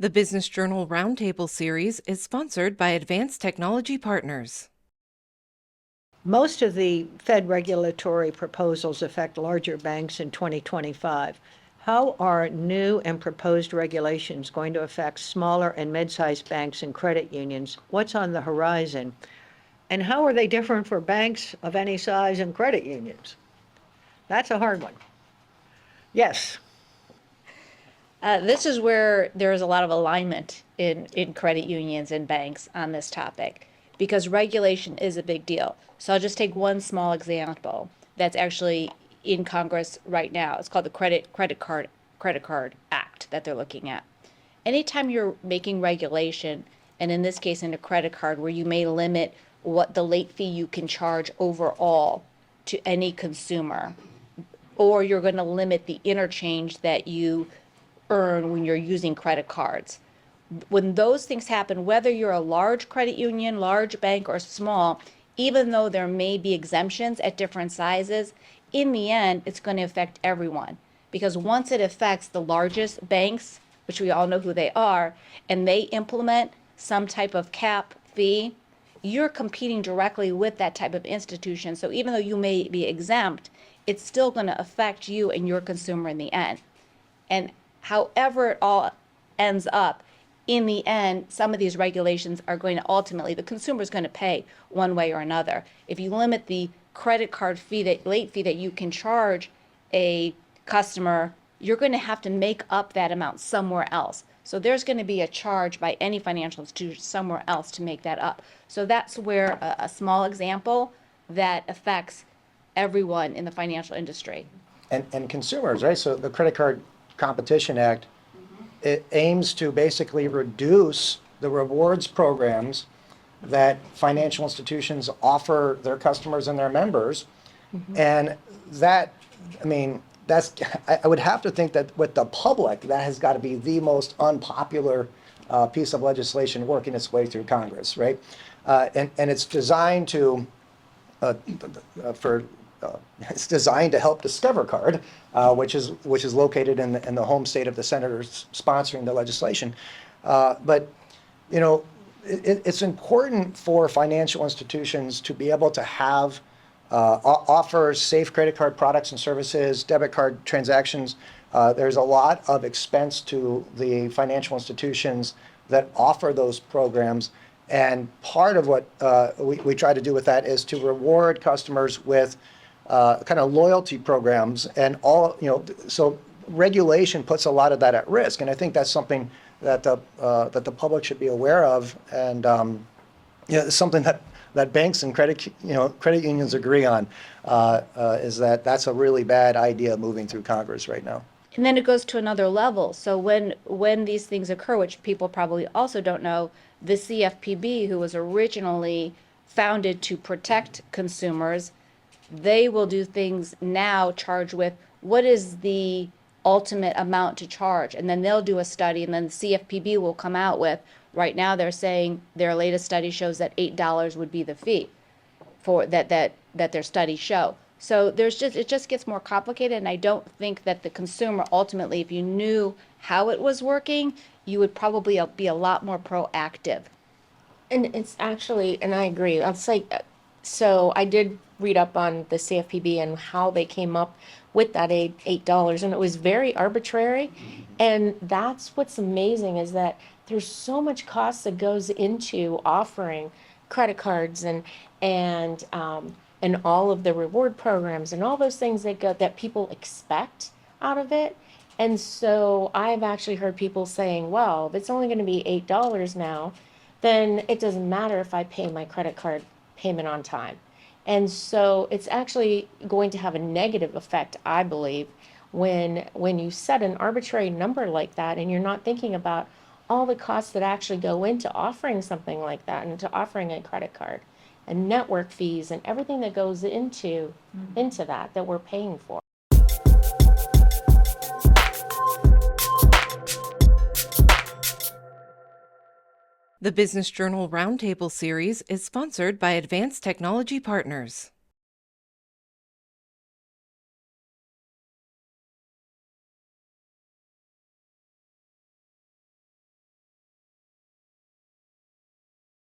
The Business Journal Roundtable Series is sponsored by Advanced Technology Partners. Most of the Fed regulatory proposals affect larger banks in 2025. How are new and proposed regulations going to affect smaller and mid-sized banks and credit unions? What's on the horizon? And how are they different for banks of any size and credit unions? That's a hard one. Yes. This is where there is a lot of alignment in credit unions and banks on this topic because regulation is a big deal. So I'll just take one small example that's actually in Congress right now. It's called the Credit Card Act that they're looking at. Anytime you're making regulation, and in this case in a credit card where you may limit what the late fee you can charge overall to any consumer, or you're going to limit the interchange that you earn when you're using credit cards. When those things happen, whether you're a large credit union, large bank, or small, even though there may be exemptions at different sizes, in the end, it's going to affect everyone. Because once it affects the largest banks, which we all know who they are, and they implement some type of cap fee, you're competing directly with that type of institution. So even though you may be exempt, it's still going to affect you and your consumer in the end. And however it all ends up, in the end, some of these regulations are going to ultimately, the consumer is going to pay one way or another. If you limit the credit card fee, that late fee that you can charge a customer, you're going to have to make up that amount somewhere else. So there's going to be a charge by any financial institution somewhere else to make that up. So that's where a small example that affects everyone in the financial industry. And consumers, right? So the Credit Card Competition Act, it aims to basically reduce the rewards programs that financial institutions offer their customers and their members. And that, I mean, I would have to think that with the public, that has got to be the most unpopular piece of legislation working its way through Congress, right? And it's designed to, it's designed to help Discover Card, which is located in the home state of the senators sponsoring the legislation. But you know, it's important for financial institutions to be able to have offer safe credit card products and services, debit card transactions. There's a lot of expense to the financial institutions that offer those programs. And part of what we try to do with that is to reward customers with kind of loyalty programs and all, you know, so regulation puts a lot of that at risk. And I think that's something that the public should be aware of. And it's something that banks and credit unions agree on, is that that's a really bad idea moving through Congress right now. And then it goes to another level. So when these things occur, which people probably also don't know, the CFPB, who was originally founded to protect consumers, they will do things now charged with what is the ultimate amount to charge. And then they'll do a study, and then the CFPB will come out with, right now they're saying their latest study shows that $8 would be the fee for that their studies show. So it just gets more complicated, and I don't think that the consumer ultimately, if you knew how it was working, you would probably be a lot more proactive. And it's actually, and I agree, I'll say, so I did read up on the CFPB and how they came up with that $8, and it was very arbitrary. And that's what's amazing, is that there's so much cost that goes into offering credit cards and all of the reward programs and all those things that people expect out of it. And so I've actually heard people saying, well, if it's only going to be $8 now, then it doesn't matter if I pay my credit card payment on time. And so it's actually going to have a negative effect, I believe, when you set an arbitrary number like that and you're not thinking about all the costs that actually go into offering something like that and to offering a credit card and network fees and everything that goes into that we're paying for. The Business Journal Roundtable Series is sponsored by Advanced Technology Partners.